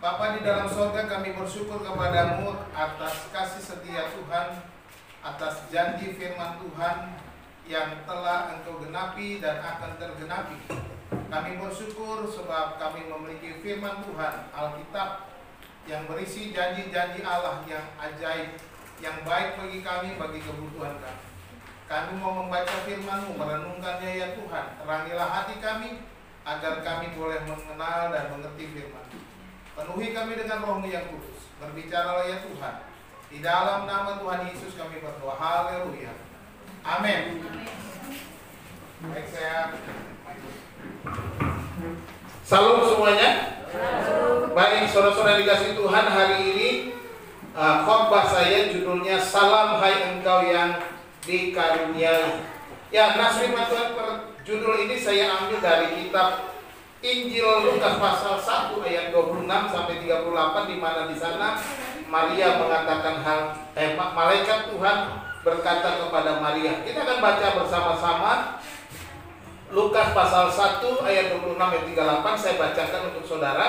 Bapa di dalam sorga, kami bersyukur kepadamu atas kasih setia Tuhan, atas janji firman Tuhan yang telah Engkau genapi dan akan tergenapi. Kami bersyukur sebab kami memiliki firman Tuhan, Alkitab, yang berisi janji-janji Allah yang ajaib, yang baik bagi kami, bagi kebutuhan kami. Kami mau membaca firman-Mu, merenungkannya ya Tuhan. Terangilah hati kami, agar kami boleh mengenal dan mengerti firman-Mu. Penuhi kami dengan Roh-Mu yang kudus. Berbicaralah ya Tuhan. Di dalam nama Tuhan Yesus kami berdoa. Haleluya. Amin. Baik, saya salam semuanya. Baik, saudara-saudara dikasih Tuhan, hari ini khotbah saya judulnya Salam Hai Engkau yang Dikaruniai. Ya, nas firman Tuhan per judul ini saya ambil dari kitab Injil Lukas pasal 1 ayat 26 sampai 38, di mana di sana Maria mengatakan malaikat Tuhan berkata kepada Maria. Kita akan baca bersama-sama Lukas pasal 1 ayat 26 sampai 38. Saya bacakan untuk saudara.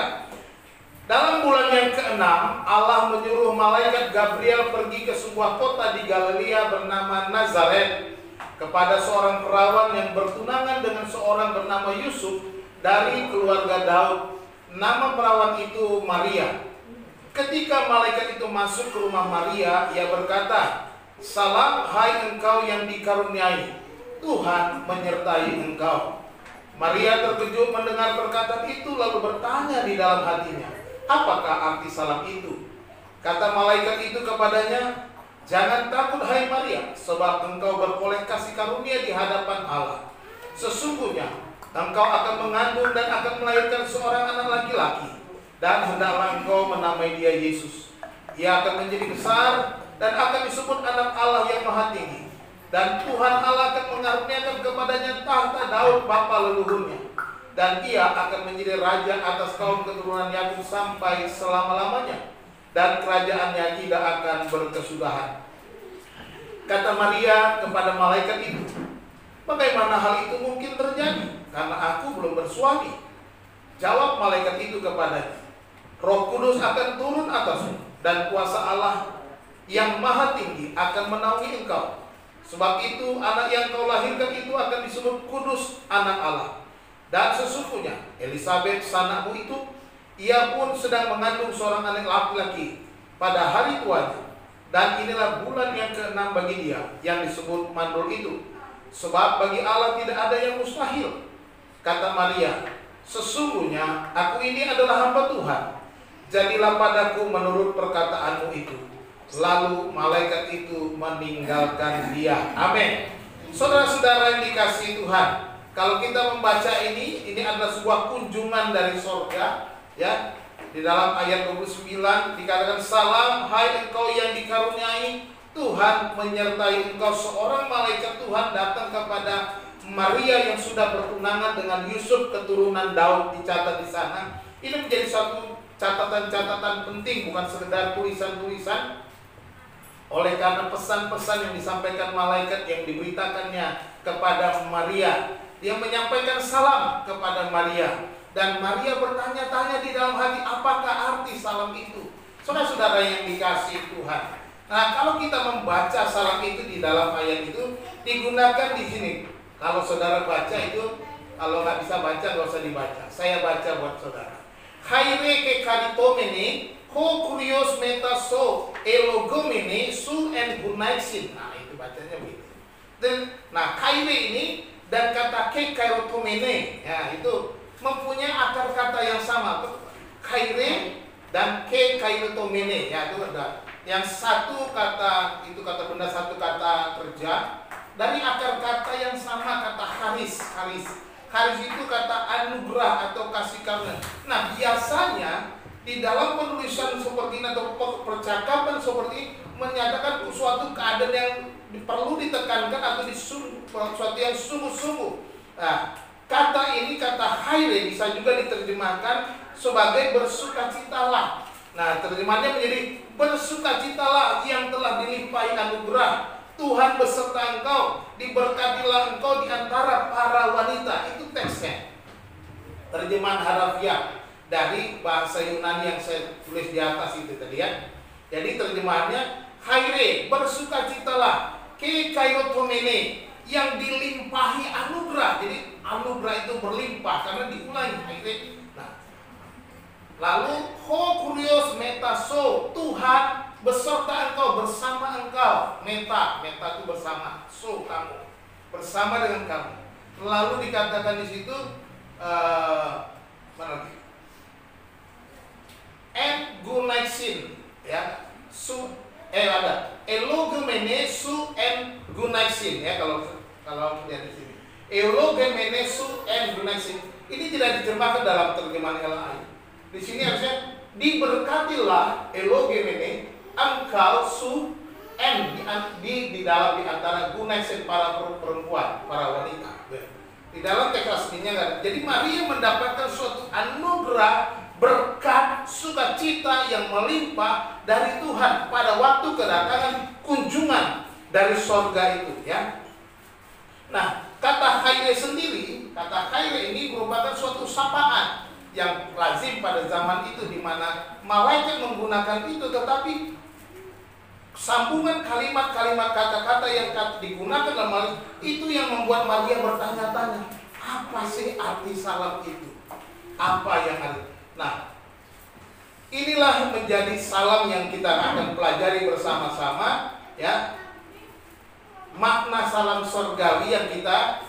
Dalam bulan yang ke-6, Allah menyuruh malaikat Gabriel pergi ke sebuah kota di Galilea bernama Nazaret kepada seorang perawan yang bertunangan dengan seorang bernama Yusuf dari keluarga Daud. Nama perawan itu Maria. Ketika malaikat itu masuk ke rumah Maria, ia berkata, "Salam hai engkau yang dikaruniai, Tuhan menyertai engkau." Maria terkejut mendengar perkataan itu, lalu bertanya di dalam hatinya, "Apakah arti salam itu?" Kata malaikat itu kepadanya, "Jangan takut hai Maria, sebab engkau beroleh kasih karunia di hadapan Allah. Sesungguhnya engkau akan mengandung dan akan melahirkan seorang anak laki-laki, dan hendaklah engkau menamai dia Yesus. Ia akan menjadi besar dan akan disebut anak Allah yang Maha Tinggi. Dan Tuhan Allah akan mengaruniakan kepadanya tahta Daud bapa leluhurnya, dan ia akan menjadi raja atas kaum keturunan Yakub sampai selama-lamanya, dan kerajaannya tidak akan berkesudahan." Kata Maria kepada malaikat itu, "Bagaimana hal itu mungkin terjadi? Karena aku belum bersuami." Jawab malaikat itu kepadanya, "Roh Kudus akan turun atasmu, dan kuasa Allah yang Maha Tinggi akan menaungi engkau. Sebab itu anak yang kau lahirkan itu akan disebut kudus, anak Allah. Dan sesungguhnya Elisabet sanakmu itu, ia pun sedang mengandung seorang anak laki-laki pada hari tuanya. Dan inilah bulan yang ke-6 bagi dia, yang disebut mandul itu. Sebab bagi Allah tidak ada yang mustahil." Kata Maria, "Sesungguhnya aku ini adalah hamba Tuhan. Jadilah padaku menurut perkataanmu itu." Lalu malaikat itu meninggalkan dia. Amin. Saudara-saudara yang dikasihi Tuhan, kalau kita membaca ini adalah sebuah kunjungan dari sorga. Ya, di dalam ayat 29 dikatakan, "Salam hai engkau yang dikaruniai, Tuhan menyertai engkau." Seorang malaikat Tuhan datang kepada Maria yang sudah bertunangan dengan Yusuf keturunan Daud, dicatat di sana. Ini menjadi suatu catatan-catatan penting, bukan sekedar tulisan-tulisan. Oleh karena pesan-pesan yang disampaikan malaikat yang diberitakannya kepada Maria, dia menyampaikan salam kepada Maria. Dan Maria bertanya-tanya di dalam hati, apakah arti salam itu? Saudara-saudara yang dikasihi Tuhan, nah, kalau kita membaca salam itu di dalam ayat itu digunakan di sini. Kalau saudara baca itu, kalau nggak bisa baca nggak usah dibaca. Saya baca buat saudara. Haire ke karitomene ho kurios metaso elogomene su en gunaisin. Nah, itu bacanya begitu. Dan nah, kaire ini dan kata ke karitomene, ya, itu mempunyai akar kata yang sama. Kaire dan ke karitomene, ya, itu ada. Yang satu kata itu kata benda, satu kata kerja. Dari akar kata yang sama, kata haris. Haris itu kata anugerah atau kasih karunia. Nah, biasanya di dalam penulisan seperti ini atau percakapan seperti ini menyatakan suatu keadaan yang perlu ditekankan atau suatu yang sungguh-sungguh. Nah, kata ini, kata haire, bisa juga diterjemahkan sebagai bersukacitalah. Nah, terjemahannya menjadi bersukacitalah yang telah dilimpahi anugerah. Tuhan beserta engkau, diberkatilah engkau di antara para wanita. Itu teksnya. Terjemahan harafiah. dari bahasa Yunani yang saya tulis di atas itu tadi ya. Jadi terjemahannya Haire, bersukacitalah, ke kairotomene, yang dilimpahi anugerah. Jadi anugerah itu berlimpah karena diulangi Haire. Nah, lalu ho kurios metaso, Tuhan beserta engkau, bersama engkau. Meta itu bersama, so kamu, bersama dengan kamu. Lalu dikatakan di situ mana lagi? En gunaisin, ya, ada elogemene su en gunaisin, ya, kalau lihat di sini. Elogemene su en gunaisin. Ini tidak diterjemahkan dalam terjemahan LAI. Di sini harusnya diberkatilah elogemene engkau su en di dalam, di antara gunaisin, para perempuan, para wanita. Di dalam teks aslinya kan. Jadi Maria mendapatkan suatu anugerah, berkat, sukacita yang melimpah dari Tuhan pada waktu kedatangan kunjungan dari sorga itu, ya. Nah, kata Haire sendiri, kata Haire ini merupakan suatu sapaan yang lazim pada zaman itu, di mana malaikat menggunakan itu, tetapi sambungan kalimat-kalimat kata-kata yang digunakan dalam itu yang membuat Maria bertanya-tanya, apa sih arti salam itu? Apa yang ada? Nah, inilah menjadi salam yang kita akan pelajari bersama-sama, ya. Makna salam surgawi yang kita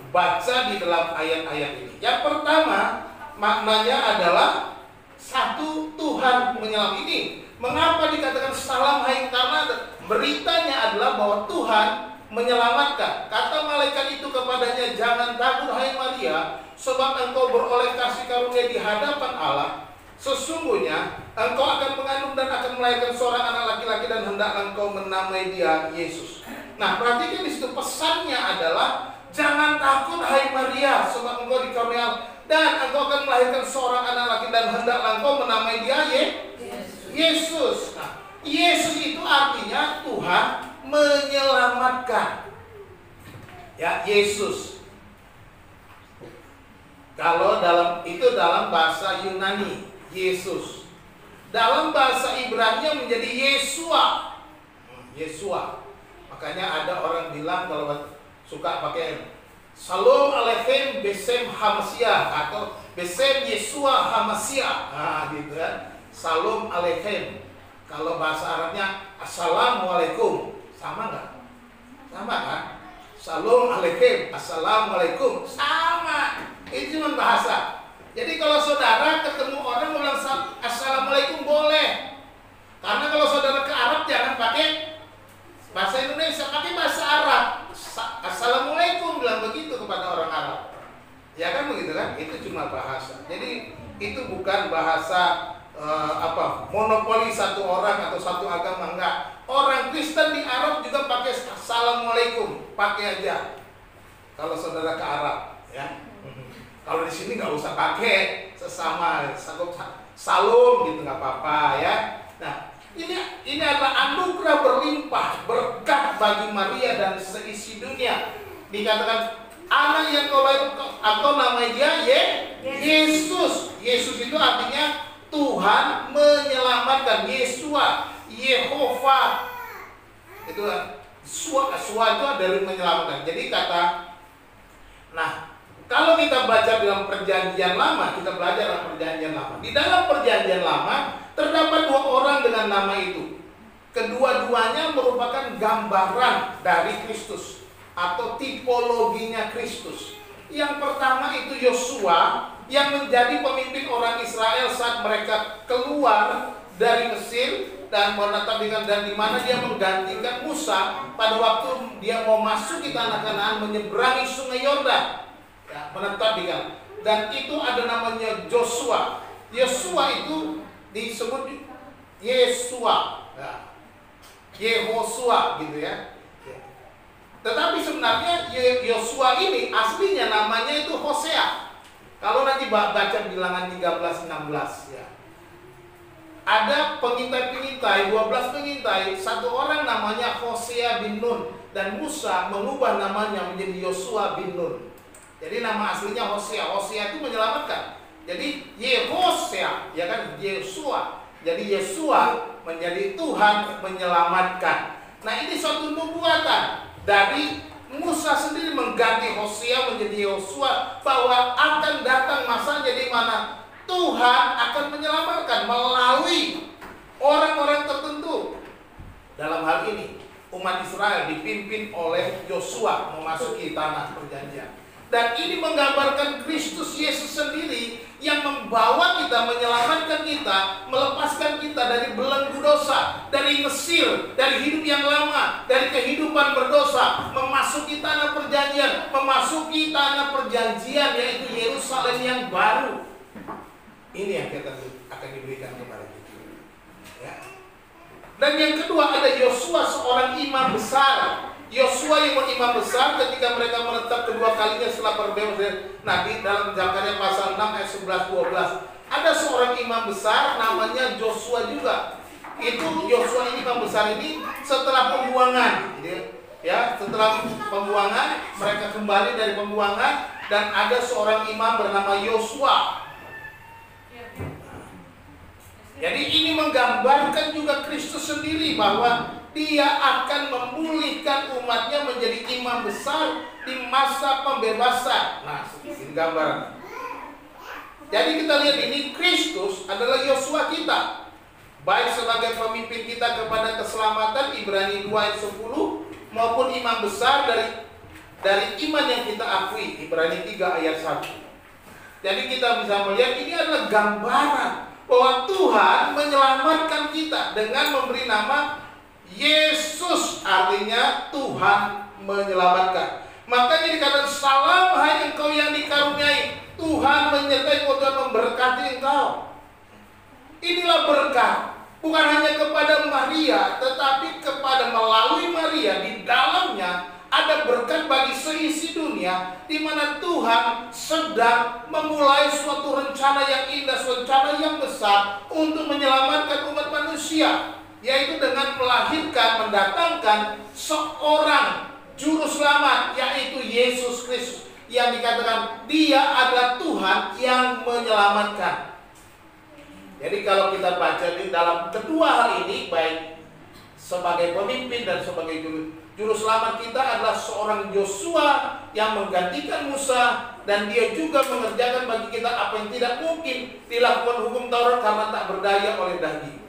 baca di dalam ayat-ayat ini. Yang pertama, maknanya adalah satu, Tuhan menyelam. Ini mengapa dikatakan salam hai? Karena beritanya adalah bahwa Tuhan menyelamatkan. Kata malaikat itu kepadanya, jangan takut hai Maria, sebab engkau beroleh kasih karunia di hadapan Allah. Sesungguhnya engkau akan mengandung dan akan melahirkan seorang anak laki-laki, dan hendak engkau menamai dia Yesus. Nah, perhatikan di situ pesannya adalah jangan takut hai Maria, sebab engkau dikaruniai dan engkau akan melahirkan seorang anak laki, dan hendak engkau menamai dia Yesus. Nah, Yesus itu artinya Tuhan menyelamatkan. Ya, Yesus. Kalau dalam bahasa Yunani, Yesus. Dalam bahasa Ibrani menjadi Yesua. Yesua. Makanya ada orang bilang kalau suka pakai Shalom Aleichem Besem Hamasiah atau Besem Yesua Hamasiah. Nah, gitu kan. Shalom Aleichem. Kalau bahasa Arabnya Assalamualaikum. Sama nggak? Sama kan? Shalom Aleichem, Assalamualaikum. Sama. Itu cuma bahasa. Jadi kalau saudara ketemu orang bilang Assalamualaikum boleh. Karena kalau saudara ke Arab jangan pakai bahasa Indonesia, pakai bahasa Arab. Assalamualaikum, bilang begitu kepada orang Arab. Ya kan begitu kan? Itu cuma bahasa. Jadi itu bukan bahasa monopoli satu orang atau satu agama, enggak. Orang Kristen di Arab juga pakai Assalamualaikum, pakai aja. Kalau saudara ke Arab, ya. Kalau di sini nggak usah pakai, sesama salam gitu nggak apa-apa, ya. Nah, ini adalah anugerah berlimpah, berkat bagi Maria dan seisi dunia. Dikatakan anak yang kau lahirkan, atau namanya dia Yesus. Yesus itu artinya Tuhan menyelamatkan. Yesua, Yehova. Itu Sua itu dari menyelamatkan. Jadi kalau kita baca dalam perjanjian lama, kita belajar dalam perjanjian lama. Di dalam perjanjian lama terdapat dua orang dengan nama itu. Kedua-duanya merupakan gambaran dari Kristus atau tipologinya Kristus. Yang pertama itu Yosua yang menjadi pemimpin orang Israel saat mereka keluar dari Mesir dan menetapkan, dan di mana dia menggantikan Musa pada waktu dia mau masuk ke tanah Kanaan, menyeberangi sungai Yordan. Ya, menetapkan. Dan itu ada namanya Joshua. Yosua itu disebut Yesua, ya. Yehosua gitu ya. Tetapi sebenarnya Yosua ini aslinya namanya itu Hosea. Kalau nanti baca bilangan 13-16 ya. Ada pengintai-pengintai, 12 pengintai, satu orang namanya Hosea bin Nun, dan Musa mengubah namanya menjadi Yosua bin Nun. Jadi nama aslinya Hosea. Hosea itu menyelamatkan. Jadi Yehosea, ya kan, Yesua. Jadi Yesua menjadi Tuhan menyelamatkan. Nah, ini suatu nubuatan dari Musa sendiri mengganti Hosea menjadi Yosua, bahwa akan datang masanya di mana Tuhan akan menyelamatkan melalui orang-orang tertentu. Dalam hal ini umat Israel dipimpin oleh Yosua memasuki tanah perjanjian. Dan ini menggambarkan Kristus Yesus sendiri yang membawa kita, menyelamatkan kita, melepaskan kita dari belenggu dosa, dari Mesir, dari hidup yang lama, dari kehidupan berdosa, memasuki tanah perjanjian, memasuki tanah perjanjian, yaitu Yerusalem yang baru. Ini yang kita akan diberikan kepada kita. Ya. Dan yang kedua ada Yosua, seorang imam besar. Yosua yang imam besar ketika mereka menetap kedua kalinya setelah berbebas dari Nabi, dalam Zakaria pasal 6 ayat 11-12. Ada seorang imam besar namanya Yosua juga. Itu Yosua ini, imam besar ini setelah pembuangan, ya, setelah pembuangan mereka kembali dari pembuangan, dan ada seorang imam bernama Yosua. Jadi ini menggambarkan juga Kristus sendiri, bahwa Dia akan memulihkan umatnya menjadi imam besar di masa pembebasan. Nah, ini gambaran. Jadi kita lihat ini, Kristus adalah Yosua kita, baik sebagai pemimpin kita kepada keselamatan, Ibrani 2 ayat 10, maupun imam besar dari iman yang kita akui, Ibrani 3 ayat 1. Jadi kita bisa melihat ini adalah gambaran bahwa Tuhan menyelamatkan kita dengan memberi nama Yesus, artinya Tuhan menyelamatkan. Makanya dikatakan, salam hai engkau yang dikaruniai, Tuhan menyertai engkau dan memberkati engkau. Inilah berkat, bukan hanya kepada Maria, tetapi kepada melalui Maria, di dalamnya ada berkat bagi seisi dunia, di mana Tuhan sedang memulai suatu rencana yang indah, suatu rencana yang besar untuk menyelamatkan umat manusia, yaitu dengan melahirkan, mendatangkan seorang juru selamat, yaitu Yesus Kristus, yang dikatakan Dia adalah Tuhan yang menyelamatkan. Jadi kalau kita baca di dalam kedua hal ini, baik sebagai pemimpin dan sebagai juru selamat kita, adalah seorang Yosua yang menggantikan Musa, dan dia juga mengerjakan bagi kita apa yang tidak mungkin dilakukan hukum Taurat karena tak berdaya oleh daging.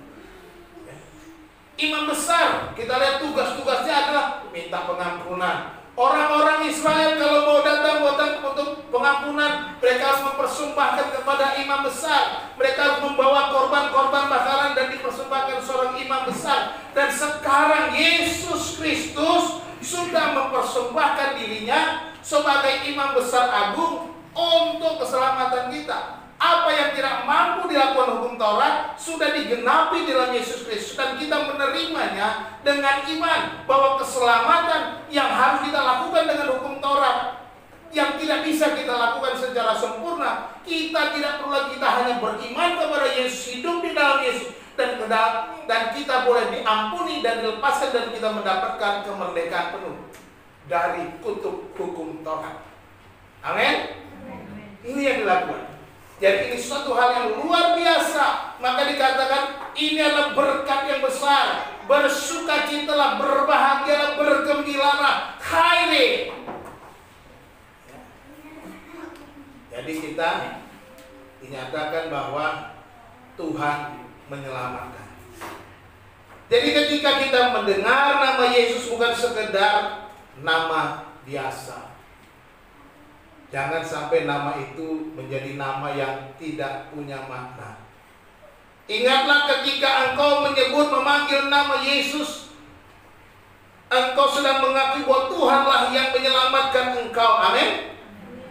Imam besar, kita lihat tugas-tugasnya adalah minta pengampunan. Orang-orang Israel kalau mau datang untuk pengampunan, mereka harus mempersembahkan kepada imam besar. Mereka harus membawa korban-korban bakaran dan dipersembahkan seorang imam besar. Dan sekarang Yesus Kristus sudah mempersembahkan dirinya sebagai imam besar agung untuk keselamatan kita. Apa yang tidak mampu dilakukan hukum Taurat sudah digenapi dalam Yesus Kristus, dan kita menerimanya dengan iman, bahwa keselamatan yang harus kita lakukan dengan hukum Taurat, yang tidak bisa kita lakukan secara sempurna, kita tidak perlu lagi, kita hanya beriman kepada Yesus, hidup di dalam Yesus, dan kita boleh diampuni dan dilepaskan, dan kita mendapatkan kemerdekaan penuh dari kutuk hukum Taurat. Amin. Ini yang dilakukan. Jadi ini suatu hal yang luar biasa. Maka dikatakan ini adalah berkat yang besar. Bersukacitalah, berbahagialah, bergembiralah. Haile. Jadi kita dinyatakan bahwa Tuhan menyelamatkan. Jadi ketika kita mendengar nama Yesus, bukan sekedar nama biasa. Jangan sampai nama itu menjadi nama yang tidak punya makna. Ingatlah ketika engkau menyebut, memanggil nama Yesus, engkau sedang mengakui bahwa Tuhanlah yang menyelamatkan engkau. Amin.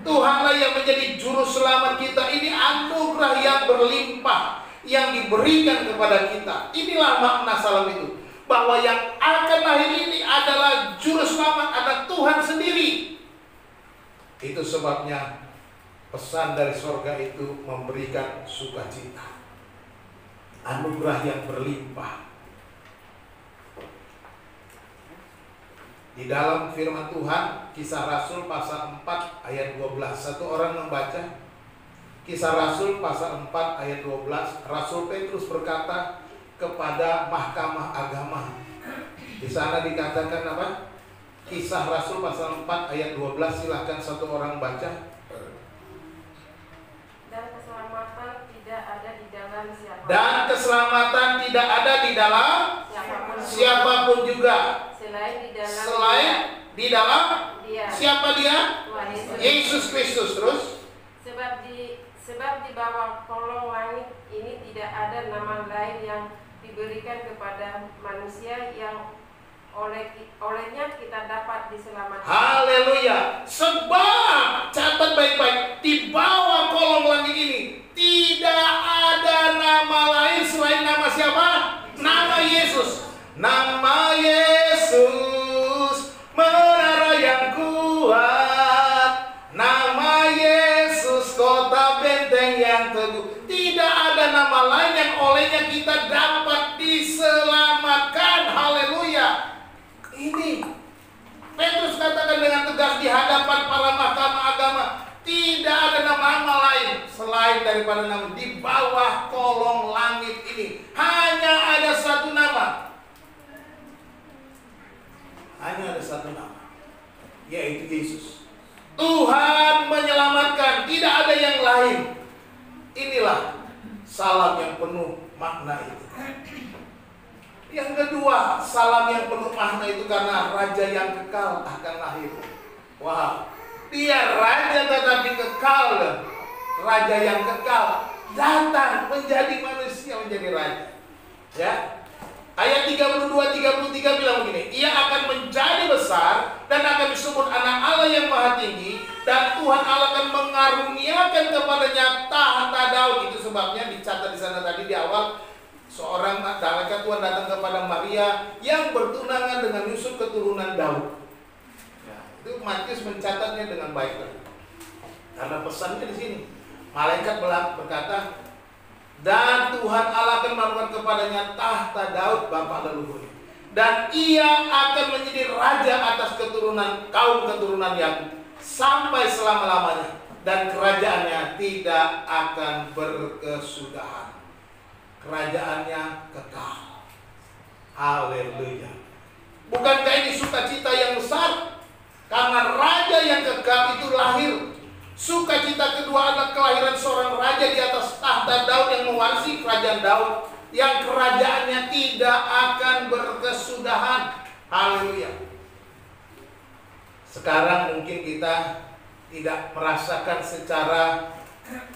Tuhanlah yang menjadi juru selamat kita. Ini anugerah yang berlimpah yang diberikan kepada kita. Inilah makna salam itu, bahwa yang akan lahir ini adalah juru selamat, adalah Tuhan sendiri. Itu sebabnya pesan dari sorga itu memberikan sukacita, anugerah yang berlimpah. Di dalam firman Tuhan, Kisah Rasul pasal 4 ayat 12, satu orang membaca. Kisah Rasul pasal 4 ayat 12, Rasul Petrus berkata kepada mahkamah agama. Di sana dikatakan apa? Kisah Rasul pasal 4 ayat 12, silahkan satu orang baca. Dan keselamatan tidak ada di dalam siapapun. Dan keselamatan tidak ada di dalam siapapun juga. Selain di dalam Dia. Siapa dia? Tuhan Yesus. Yesus Kristus. Terus? Sebab di bawah kolong langit ini tidak ada nama lain yang diberikan kepada manusia yang olehnya kita dapat diselamatkan. Haleluya. Sebab, catat baik-baik, di bawah kolong langit ini tidak ada nama lain selain nama siapa? Nama Yesus. Nama Yesus, menara yang kuat. Nama Yesus, kota benteng yang teguh. Tidak ada nama lain yang olehnya kita dapat diselamatkan. Haleluya. Ini Petrus katakan dengan tegas di hadapan para mahkamah agama, tidak ada nama lain selain daripada nama di bawah kolong langit ini. Hanya ada satu nama. Hanya ada satu nama, yaitu Yesus. Tuhan menyelamatkan, tidak ada yang lain. Inilah salam yang penuh makna itu. Yang kedua, salam yang penuh makna itu karena Raja yang kekal akan lahir. Wow, dia Raja tetapi kekal. Raja yang kekal datang menjadi manusia, menjadi Raja. Ya, ayat 32-33 bilang begini, ia akan menjadi besar dan akan disebut anak Allah yang maha tinggi, dan Tuhan Allah akan mengaruniakan kepadanya tahta Daud. Itu sebabnya dicatat di sana tadi di awal, seorang malaikat Tuhan datang kepada Maria yang bertunangan dengan Yusuf keturunan Daud. Ya, itu Matius mencatatnya dengan baik. Karena pesannya di sini, malaikat berkata, dan Tuhan Allah akan melakukan kepadanya tahta Daud bapa leluhurnya, dan ia akan menjadi raja atas kaum keturunan Yakub sampai selama-lamanya, dan kerajaannya tidak akan berkesudahan. Kerajaannya kekal. Haleluya. Bukankah ini sukacita yang besar? Karena raja yang kekal itu lahir. Sukacita kedua adalah kelahiran seorang raja di atas tahta Daud yang mewarisi kerajaan Daud, yang kerajaannya tidak akan berkesudahan. Haleluya. Sekarang mungkin kita tidak merasakan secara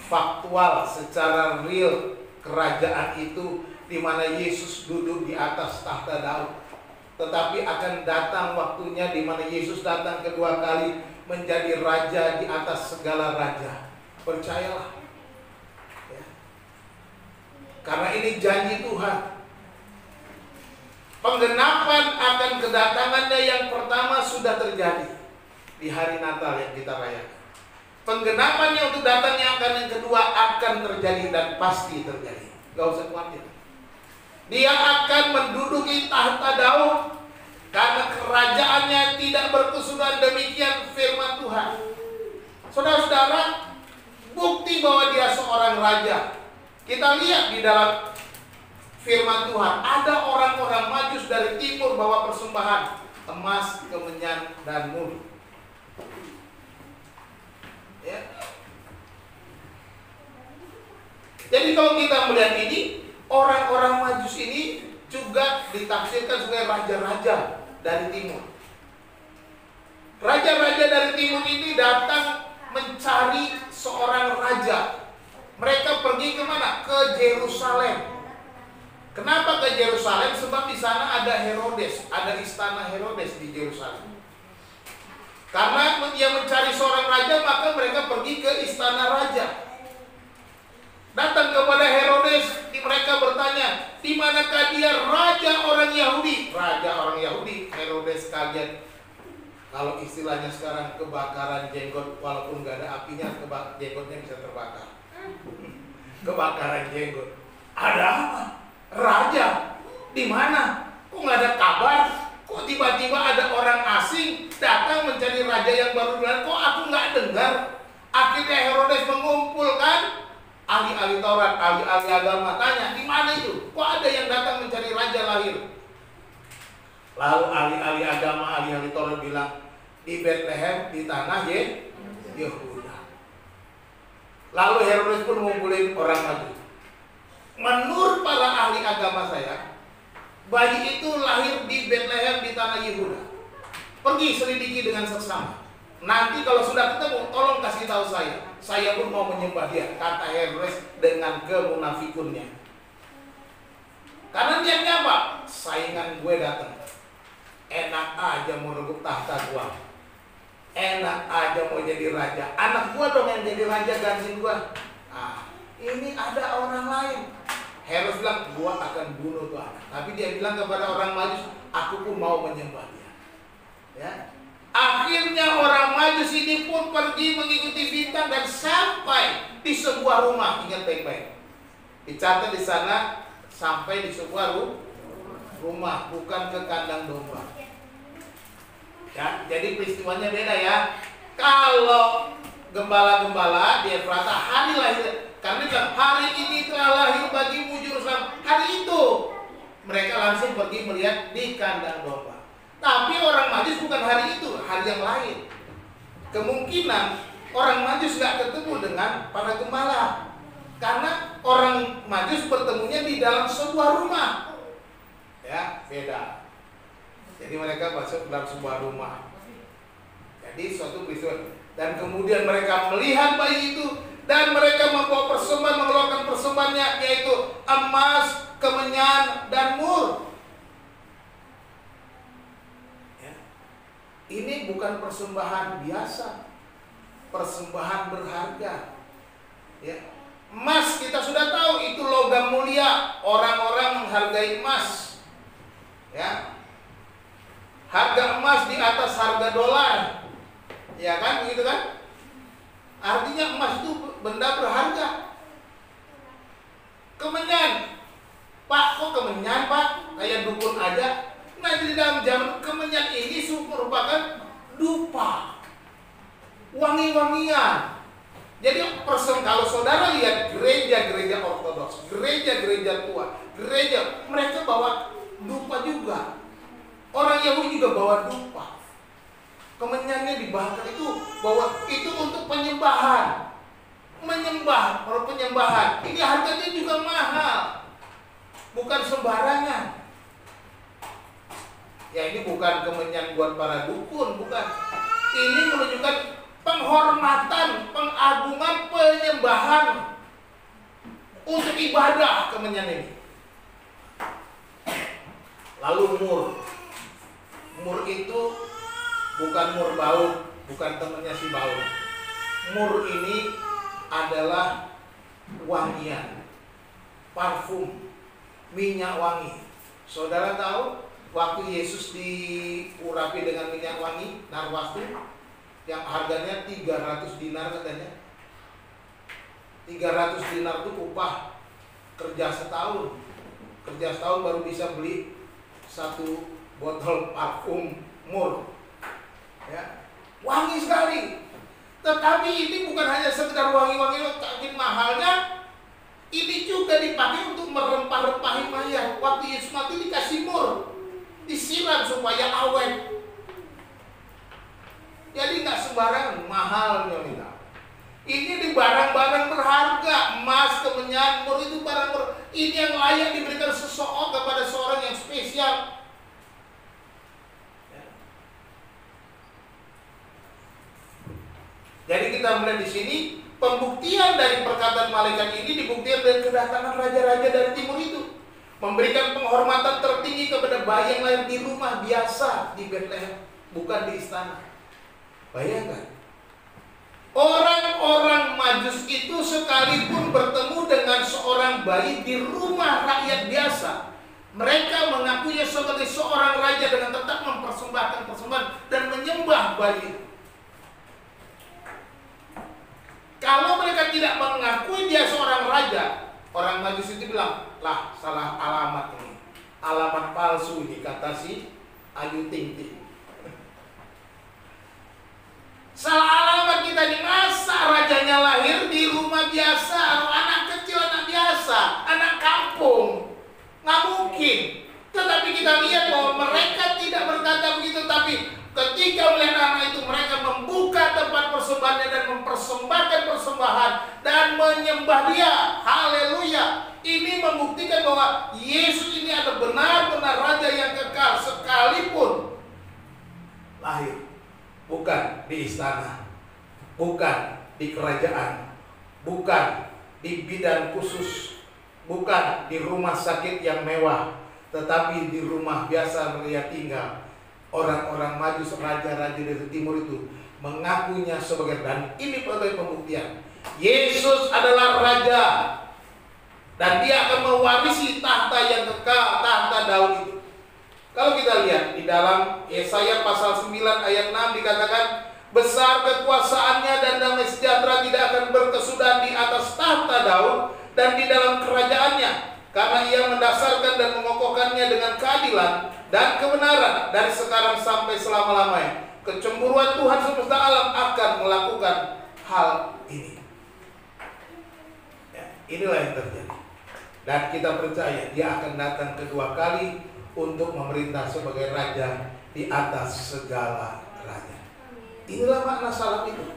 faktual, secara real kerajaan itu di mana Yesus duduk di atas tahta Daud. Tetapi akan datang waktunya di mana Yesus datang kedua kali menjadi raja di atas segala raja. Percayalah. Ya. Karena ini janji Tuhan. Penggenapan akan kedatangannya yang pertama sudah terjadi di hari Natal yang kita rayakan. Penggenapannya untuk datangnya akan yang kedua akan terjadi dan pasti terjadi. Gak usah khawatir. Dia akan menduduki tahta Daud karena kerajaannya tidak berkesudahan, demikian firman Tuhan. Saudara-saudara, bukti bahwa dia seorang raja. Kita lihat di dalam firman Tuhan, ada orang-orang Majus dari timur bawa persembahan emas, kemenyan, dan mur. Ya. Jadi kalau kita melihat ini, orang-orang Majus ini juga ditafsirkan sebagai raja-raja dari timur. Raja-raja dari timur ini datang mencari seorang raja. Mereka pergi kemana? Ke Yerusalem. Kenapa ke Yerusalem? Sebab di sana ada Herodes, ada istana Herodes di Yerusalem. Karena dia mencari seorang raja, maka mereka pergi ke istana raja. Datang kepada Herodes, mereka bertanya, di manakah dia, raja orang Yahudi? Raja orang Yahudi. Herodes kaget. Kalau istilahnya sekarang kebakaran jenggot, walaupun nggak ada apinya, jenggotnya bisa terbakar. Kebakaran jenggot. Ada apa? Raja? Di mana? Kok nggak ada kabar? Kok tiba-tiba ada orang asing datang mencari raja yang baru bilang, kok aku nggak dengar? Akhirnya Herodes mengumpulkan ahli-ahli Taurat, ahli-ahli agama tanya, di mana itu? Kok ada yang datang mencari raja lahir? Lalu ahli-ahli agama, ahli-ahli Taurat bilang, di Bethlehem, di tanah Yehuda. Lalu Herodes pun ngumpulin orang maju. Menurut para ahli agama saya, bayi itu lahir di Bethlehem di tanah Yehuda. Pergi selidiki dengan seksama. Nanti kalau sudah ketemu, tolong kasih tahu saya. Saya pun mau menyembah dia, kata Herodes dengan kemunafikunnya. Karena dia apa? Saingan gue datang. Enak aja mau rebut tahta gua. Enak aja mau jadi raja. Anak gua dong yang jadi raja gantiin gua. Ini ada orang lain. Herodes bilang, gua akan bunuh tuh anak. Tapi dia bilang kepada orang Majus, aku pun mau menyembah dia. Ya. Akhirnya orang Majus ini pun pergi mengikuti bintang dan sampai di sebuah rumah. Ingat baik-baik. Dicatat di sana sampai di sebuah rumah, bukan ke kandang domba. Ya, jadi peristiwanya beda ya. Kalau gembala-gembala di Efrata hari lahir, karena bilang hari ini telah lahir bagimu juru selamat. Hari itu mereka langsung pergi melihat di kandang domba. Tapi orang Majus bukan hari itu, hari yang lain. Kemungkinan orang Majus nggak ketemu dengan para gembala, karena orang Majus bertemunya di dalam sebuah rumah. Ya, beda. Jadi mereka masuk dalam sebuah rumah. Jadi suatu peristiwa. Dan kemudian mereka melihat bayi itu dan mereka membawa persembahan, mengeluarkan persembahannya, yaitu emas, kemenyan, dan mur. Ya. Ini bukan persembahan biasa, persembahan berharga. Ya. Emas kita sudah tahu itu logam mulia, orang-orang menghargai emas. Ya. Harga emas di atas harga dolar. Ya kan, begitu kan? Artinya emas itu benda berharga. Kemenyan. Pak, kok kemenyan, Pak? Kayak dukun aja. Nah, di dalam zaman kemenyan ini merupakan dupa. Wangi-wangian. Jadi kalau saudara lihat gereja-gereja ortodoks, gereja-gereja tua, gereja, mereka bawa dupa juga. Orang Yahudi juga bawa dupa. Kemenyannya dibakar itu bawa itu untuk penyembahan. Menyembah, kalau penyembahan. Ini harganya juga mahal. Bukan sembarangan. Ya ini bukan kemenyan buat para dukun, bukan. Ini menunjukkan penghormatan, pengagungan, penyembahan untuk ibadah kemenyan ini. Lalu mur. Mur itu bukan mur bau, bukan temannya si bau. Mur ini adalah wangian, parfum, minyak wangi. Saudara tahu waktu Yesus diurapi dengan minyak wangi, narwastu, yang harganya 300 dinar katanya. 300 dinar itu upah kerja setahun. Kerja setahun baru bisa beli satu botol parfum mur. Ya. Wangi sekali. Tetapi ini bukan hanya sekedar wangi-wangi tapi mahalnya, ini juga dipakai untuk merempah-rempahi mayat. Waktu Yesus mati dikasih mur, disiram supaya awet. Jadi nggak sembarangan, mahalnya minta. Ini di barang-barang berharga, emas, kemenyan, mur itu barang ini yang layak diberikan seseorang kepada seorang yang spesial. Jadi kita melihat di sini pembuktian dari perkataan malaikat ini dibuktikan dari kedatangan raja-raja dari timur itu, memberikan penghormatan tertinggi kepada bayi yang lahir di rumah biasa di Bethlehem, bukan di istana. Bayangkan, orang-orang Majus itu sekalipun bertemu dengan seorang bayi di rumah rakyat biasa, mereka mengakuinya sebagai seorang raja dengan tetap mempersembahkan persembahan dan menyembah bayi. Kalau mereka tidak mengakui dia seorang raja, orang Majus itu bilang, lah salah alamat ini, alamat palsu ini, kata si Ayu Ting Ting. Salah alamat kita ini, masa rajanya lahir di rumah biasa, anak Nggak mungkin. Tetapi kita lihat bahwa mereka tidak berkata begitu, tapi ketika melihat anak itu, mereka membuka tempat persembahannya dan mempersembahkan persembahan dan menyembah Dia. Haleluya. Ini membuktikan bahwa Yesus ini adalah benar-benar Raja yang kekal, sekalipun lahir bukan di istana, bukan di kerajaan, bukan di bidan khusus, bukan di rumah sakit yang mewah, tetapi di rumah biasa mereka tinggal. Orang-orang Majus, raja-raja dari timur itu mengakuinya sebagai, dan ini sebagai pembuktian Yesus adalah Raja, dan Dia akan mewarisi tahta yang kekal, tahta Daud itu. Kalau kita lihat di dalam Yesaya pasal 9 ayat 6 dikatakan, besar kekuasaannya dan damai sejahtera tidak akan berkesudahan di atas tahta Daud dan di dalam kerajaannya, karena Ia mendasarkan dan mengokohkannya dengan keadilan dan kebenaran dari sekarang sampai selama-lamanya. Kecemburuan Tuhan semesta alam akan melakukan hal ini. Ya, inilah yang terjadi. Dan kita percaya Dia akan datang kedua kali untuk memerintah sebagai Raja di atas segala raja. Inilah makna salam itu.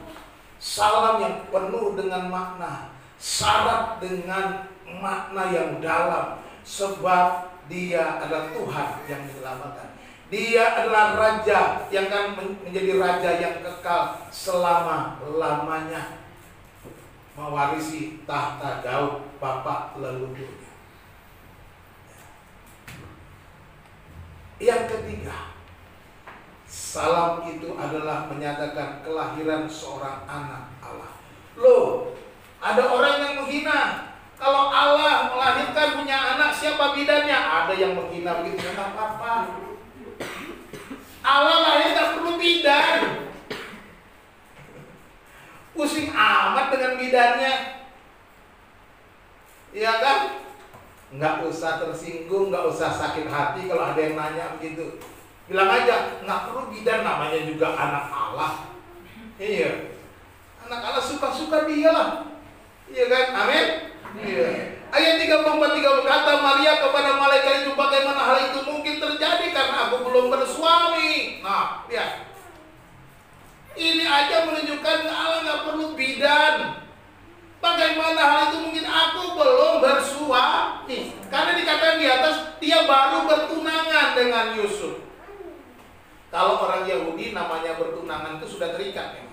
Salam yang penuh dengan makna, syarat dengan makna yang dalam, sebab Dia adalah Tuhan yang menyelamatkan. Dia adalah Raja yang akan menjadi Raja yang kekal selama-lamanya, mewarisi tahta Daud bapak leluhurnya. Yang ketiga, salam itu adalah menyatakan kelahiran seorang anak Allah. Loh, ada orang yang menghina, kalau Allah melahirkan punya anak, siapa bidannya? Ada yang menghina begitu, nggak apa-apa. Allah lahir tak perlu bidan. Pusing amat dengan bidannya, iya kan? Nggak usah tersinggung, nggak usah sakit hati kalau ada yang nanya begitu. Bilang aja, nggak perlu bidan, namanya juga anak Allah. Iya, anak Allah suka-suka Dia lah. Iya kan? Amin. Iya. Ayat 34 kata Maria kepada malaikat itu, bagaimana hal itu mungkin terjadi karena aku belum bersuami. Nah, lihat. Ini aja menunjukkan Allah nggak perlu bidan. Bagaimana hal itu mungkin, aku belum bersuami. Karena dikatakan di atas, dia baru bertunangan dengan Yusuf. Kalau orang Yahudi namanya bertunangan itu sudah terikat.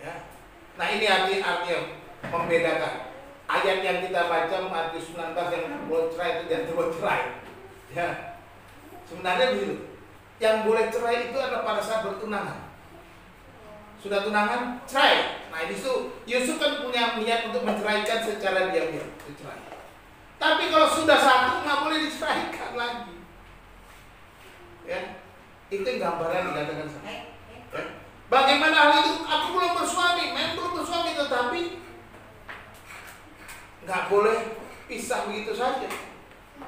Ya. Nah ini arti membedakan. Ayat yang kita baca Matius 19 yang boleh cerai itu jangan boleh cerai. Ya. Sebenarnya begitu. Yang boleh cerai itu adalah pada saat bertunangan. Sudah tunangan, cerai. Nah itu Yusuf kan punya niat untuk menceraikan secara diam-diam, dicerai. Tapi kalau sudah satu nggak boleh diceraikan lagi. Ya, itu gambaran dikatakan sana. Ya. Bagaimana hal itu? Aku belum bersuami, memang belum bersuami, tetapi nggak boleh pisah begitu saja.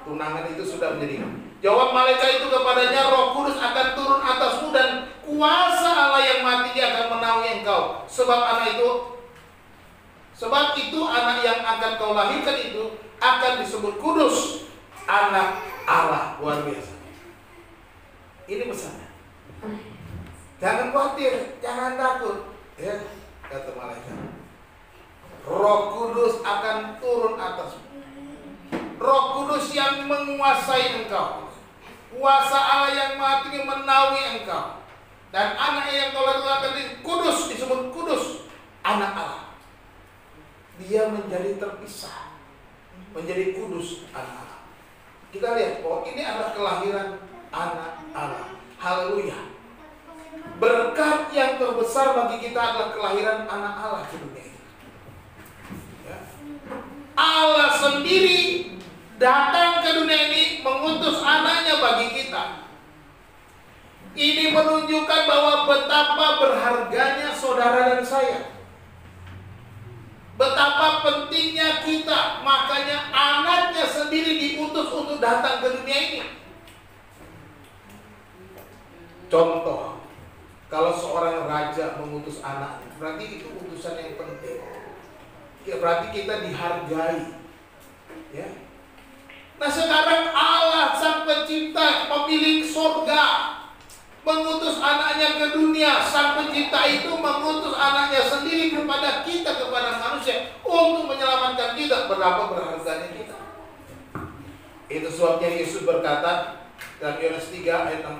Tunangan itu sudah menjadi. Jawab malaikat itu kepadanya, Roh Kudus akan turun atasmu dan kuasa Allah yang mati akan menaungi engkau. Sebab itu anak yang akan kau lahirkan itu akan disebut kudus, anak Allah. Luar biasa. Ini pesannya. Jangan khawatir, jangan takut. Ya, kata malaikat. Roh Kudus akan turun atasmu. Roh Kudus yang menguasai engkau. Kuasa Allah yang mati menaungi engkau. Dan anak yang kau lahirkan kudus, disebut kudus, anak Allah. Dia menjadi terpisah, menjadi kudus, anak Allah. Kita lihat bahwa ini adalah kelahiran anak Allah. Haleluya. Berkat yang terbesar bagi kita adalah kelahiran anak Allah di dunia ini. Ya. Allah sendiri datang ke dunia ini mengutus anaknya bagi kita. Ini menunjukkan bahwa betapa berharganya saudara dan saya. Betapa pentingnya kita. Makanya anaknya sendiri diutus untuk datang ke dunia ini. Contoh, kalau seorang raja mengutus anaknya, berarti itu utusan yang penting. Ya, berarti kita dihargai. Ya. Nah sekarang Allah sang pencipta, pemilik surga, mengutus anaknya ke dunia. Sang pencipta itu mengutus anaknya sendiri kepada kita, kepada manusia, untuk menyelamatkan kita. Berapa berharganya kita. Itu sebabnya Yesus berkata dalam Yohanes 3 ayat 16,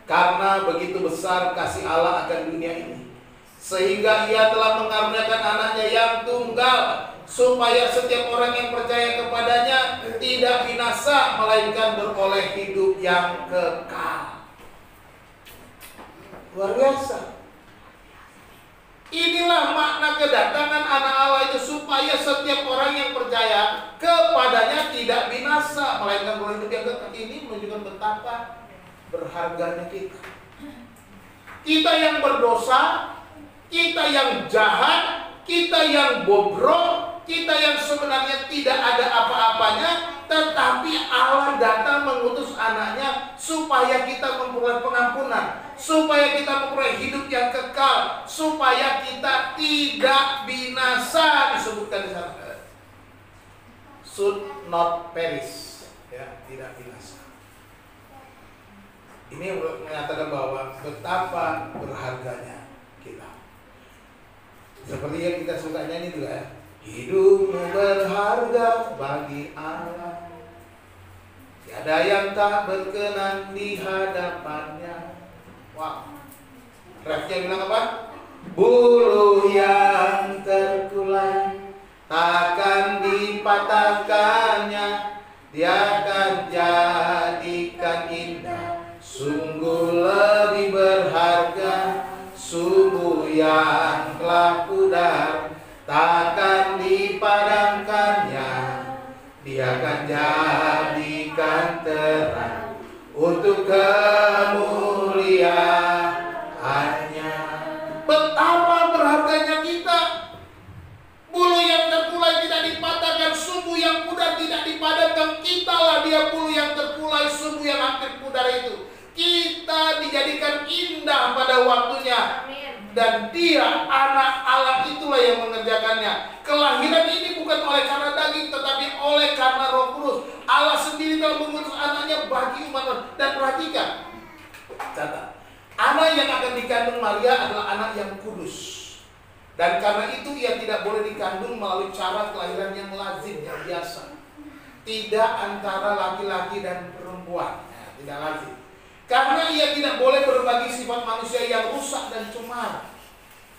karena begitu besar kasih Allah akan dunia ini, sehingga Ia telah mengaruniakan anaknya yang tunggal, supaya setiap orang yang percaya kepadanya tidak binasa, melainkan beroleh hidup yang kekal. Luar biasa. Inilah makna kedatangan anak Allah itu, supaya setiap orang yang percaya kepadanya tidak binasa, melainkan beroleh hidup yang kekal. Ini menunjukkan betapa berharganya kita. Kita yang berdosa, kita yang jahat, kita yang bobrok, kita yang sebenarnya tidak ada apa-apanya, tetapi Allah datang mengutus anaknya supaya kita memperoleh pengampunan, supaya kita memperoleh hidup yang kekal, supaya kita tidak binasa. Disebutkan di sana, should not perish, ya, tidak binasa. Ini mengatakan bahwa betapa berharganya kita. Seperti yang kita suka nyanyi juga ya. Hidupmu berharga bagi Allah, tiada yang tak berkenan di hadapannya. Wow. Refnya bilang apa? Bulu yang terkulai takkan dipatahkannya, Dia akan jadikan indah. Sungguh lebih berharga sumbu yang telah pudar, takkan dipadamkannya, Dia akan jadikan terang untuk kemuliaannya. Betapa berharganya kita. Bulu yang terkulai tidak dipatahkan, sumbu yang pudar tidak dipadamkan. Kitalah dia bulu yang terkulai, sumbu yang hampir pudar itu. Kita dijadikan indah pada waktunya. Dan Dia, anak Allah, itulah yang mengerjakannya. Kelahiran ini bukan oleh karena daging, tetapi oleh karena Roh Kudus. Allah sendiri telah mengutus anaknya bagi umat. Dan perhatikan, catat, anak yang akan dikandung Maria adalah anak yang kudus. Dan karena itu Ia tidak boleh dikandung melalui cara kelahiran yang lazim, yang biasa. Tidak antara laki-laki dan perempuan, ya, tidak lazim. Karena Ia tidak boleh berbagi sifat manusia yang rusak dan cemar,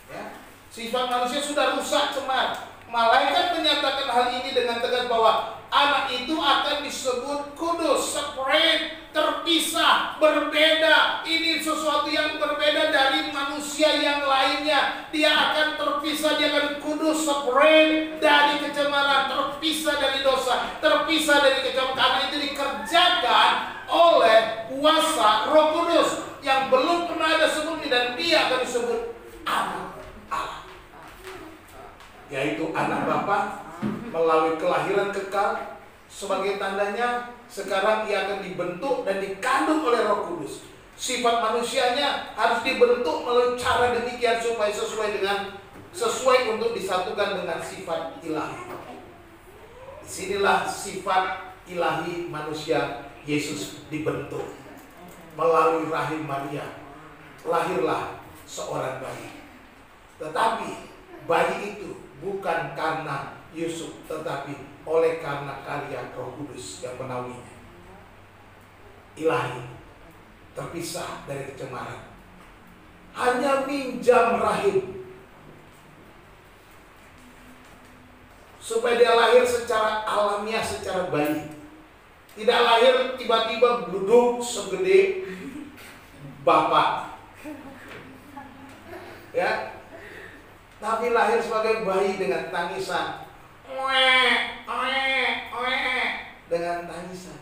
ya. Sifat manusia sudah rusak, cemar. Malaikat menyatakan hal ini dengan tegas bahwa anak itu akan disebut kudus, separate, terpisah, berbeda. Ini sesuatu yang berbeda dari manusia yang lainnya. Dia akan terpisah, dia akan kudus, separate dari kecemaran, terpisah dari dosa, terpisah dari kecemaran. Karena itu dikerjakan oleh kuasa Roh Kudus yang belum pernah ada sebelumnya, dan Dia akan disebut anak Allah, yaitu anak Bapa melalui kelahiran kekal. Sebagai tandanya, sekarang Ia akan dibentuk dan dikandung oleh Roh Kudus. Sifat manusianya harus dibentuk melalui cara demikian supaya sesuai untuk disatukan dengan sifat ilahi. Disinilah sifat ilahi manusia Yesus dibentuk melalui rahim Maria. Lahirlah seorang bayi. Tetapi bayi itu bukan karena Yusuf, tetapi oleh karena karya Roh Kudus yang menaunginya. Ilahi, terpisah dari kecemaran, hanya minjam rahim supaya dia lahir secara alamiah, secara bayi. Tidak lahir tiba-tiba duduk segede bapak, ya, tapi lahir sebagai bayi dengan tangisan, dengan tangisan,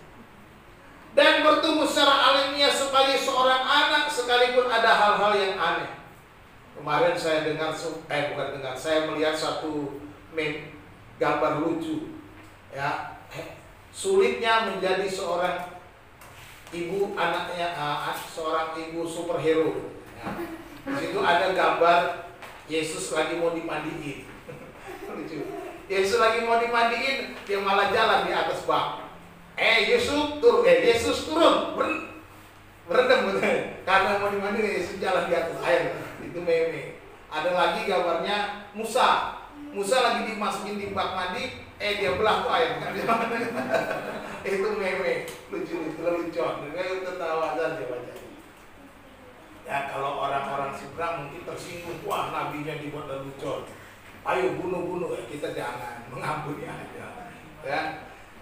dan bertumbuh secara alamiah sebagai seorang anak, sekalipun ada hal-hal yang aneh. Kemarin saya saya melihat satu meme, gambar lucu, ya. Sulitnya menjadi seorang ibu, anaknya seorang ibu superhero, ya. Di situ ada gambar Yesus lagi mau dimandiin. Lucu. Yesus lagi mau dimandiin, dia malah jalan di atas bak. Yesus turun berendam karena mau dimandi Yesus jalan di atas air, itu meme. Ada lagi gambarnya Musa lagi dimasukin di bak mandi, dia belah tuh air kan itu meme, lucu-lucuan, kayak tertawa saja baca. Ya kalau orang-orang seberang mungkin tersinggung, wah nabinya dibuat lelucon, ayo bunuh, kita jangan, mengampuni aja.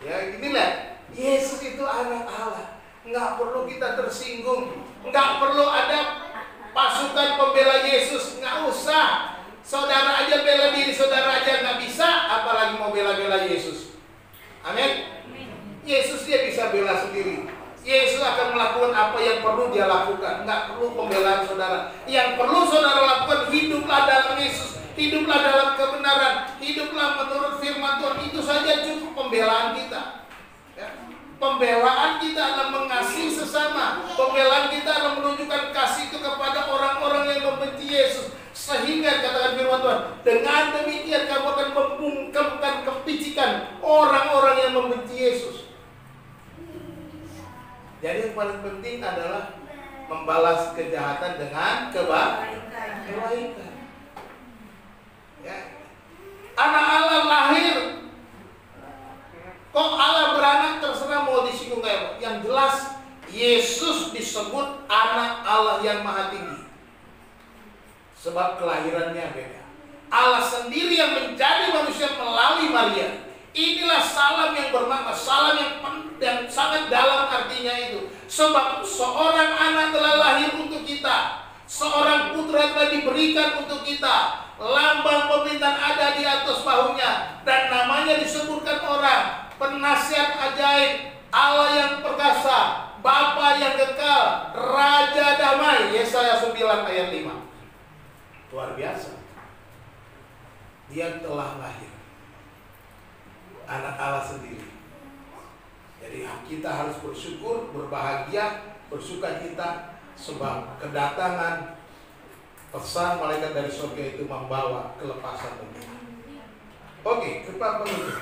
Ya inilah Yesus itu anak Allah, nggak perlu kita tersinggung, nggak perlu ada pasukan pembela Yesus, nggak usah. Saudara aja bela diri saudara aja nggak bisa, apalagi mau bela-bela Yesus. Amin. Yesus dia bisa bela sendiri. Yesus akan melakukan apa yang perlu dia lakukan, nggak perlu pembelaan saudara. Yang perlu saudara lakukan, hiduplah dalam Yesus, hiduplah dalam kebenaran, hiduplah menurut firman Tuhan. Itu saja cukup pembelaan kita. Ya. Pembelaan kita adalah mengasihi sesama. Pembelaan kita adalah menunjukkan kasih itu kepada orang-orang yang membenci Yesus. Sehingga katakan firman Tuhan, dengan demikian kamu akan membungkamkan kepicikan orang-orang yang membenci Yesus. Jadi yang paling penting adalah membalas kejahatan dengan kebaikan. Ya. Anak Allah lahir. Kok Allah beranak terserah mau disinggung kayak apa. Yang jelas Yesus disebut anak Allah yang maha tinggi. Sebab kelahirannya beda. Allah sendiri yang menjadi manusia melalui Maria. Inilah salam yang bermakna, salam yang sangat dalam artinya itu. Sebab seorang anak telah lahir untuk kita, seorang putra telah diberikan untuk kita, lambang pemerintahan ada di atas bahunya, dan namanya disebutkan orang, penasihat ajaib, Allah yang perkasa, Bapa yang kekal, Raja damai. Yesaya 9 ayat 5. Luar biasa. Dia telah lahir, anak Allah sendiri. Jadi kita harus bersyukur, berbahagia, bersukacita, sebab kedatangan pesan malaikat dari surga itu membawa kelepasan bagi kita. Oke, keempat penutup.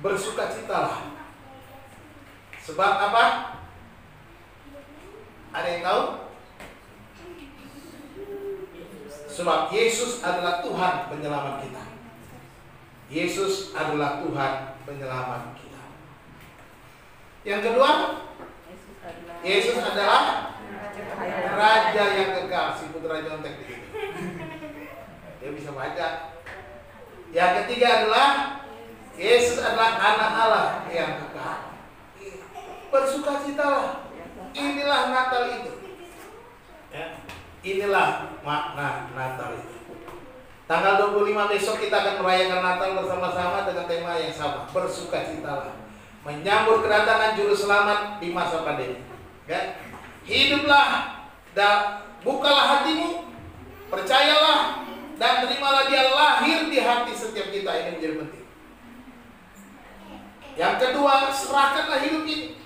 Bersukacitalah. Sebab apa? Ada yang tahu? Sebab Yesus adalah Tuhan penyelamat kita. Yesus adalah Tuhan penyelamat kita. Yang kedua, Yesus adalah Raja yang kekal. Si putra nyontek di situ. Dia bisa baca. Yang ketiga adalah Yesus adalah anak Allah yang kekal. Bersukacitalah. Inilah Natal itu. Ya. Inilah makna Natal itu. Tanggal 25 besok kita akan merayakan Natal bersama-sama dengan tema yang sama, bersukacitalah. Menyambut kedatangan juru selamat di masa pandemi. Ya. Hiduplah dan bukalah hatimu, percayalah dan terimalah dia lahir di hati setiap kita. Ini menjadi penting. Yang kedua, serahkanlah hidup ini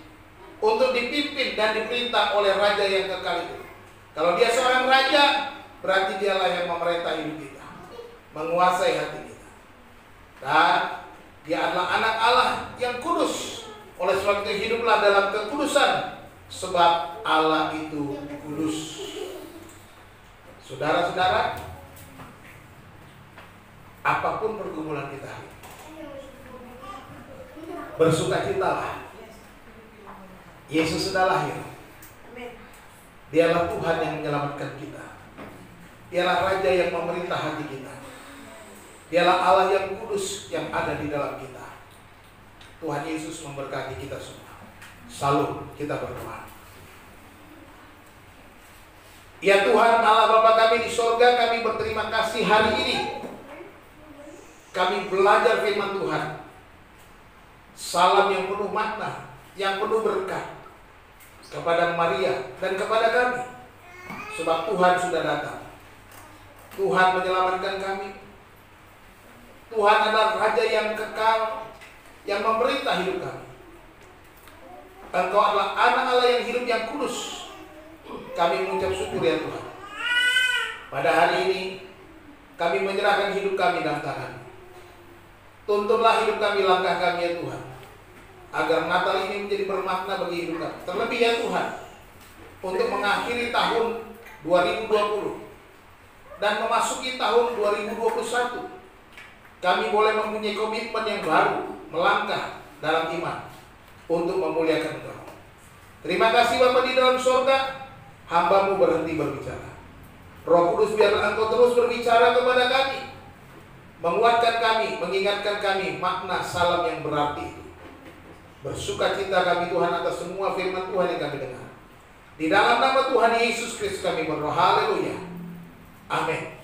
untuk dipimpin dan diperintah oleh Raja yang kekal itu. Kalau dia seorang raja, berarti dialah yang memerintah hidup kita, menguasai hati kita. Dan dia adalah anak Allah yang kudus. Oleh sebab itu hiduplah dalam kekudusan, sebab Allah itu kudus. Saudara-saudara, apapun pergumulan kita, bersukacitalah. Yesus sudah lahir. Dialah Tuhan yang menyelamatkan kita. Dialah Raja yang memerintah hati kita. Dialah Allah yang kudus yang ada di dalam kita. Tuhan Yesus memberkati kita semua. Salam, kita berdoa. Ya Tuhan Allah Bapa kami di sorga, kami berterima kasih hari ini. Kami belajar firman Tuhan. Salam yang penuh makna, yang penuh berkat kepada Maria dan kepada kami. Sebab Tuhan sudah datang. Tuhan menyelamatkan kami. Tuhan adalah Raja yang kekal, yang memerintah hidup kami. Engkau adalah anak Allah yang hidup, yang kudus. Kami mengucap syukur ya Tuhan. Pada hari ini kami menyerahkan hidup kami dalam tangan-Mu. Tuntunlah hidup kami, langkah kami ya Tuhan. agar Natal ini menjadi bermakna bagi hidup kami. Terlebih ya Tuhan, untuk mengakhiri tahun 2020 dan memasuki tahun 2021, kami boleh mempunyai komitmen yang baru, melangkah dalam iman untuk memuliakan Engkau. Terima kasih Bapa di dalam surga, hamba-Mu berhenti berbicara. Roh Kudus, biarlah Engkau terus berbicara kepada kami, menguatkan kami, mengingatkan kami makna salam yang berarti itu. Bersukacita kami Tuhan atas semua firman Tuhan yang kami dengar. Di dalam nama Tuhan Yesus Kristus kami berdoa. Haleluya. Amin.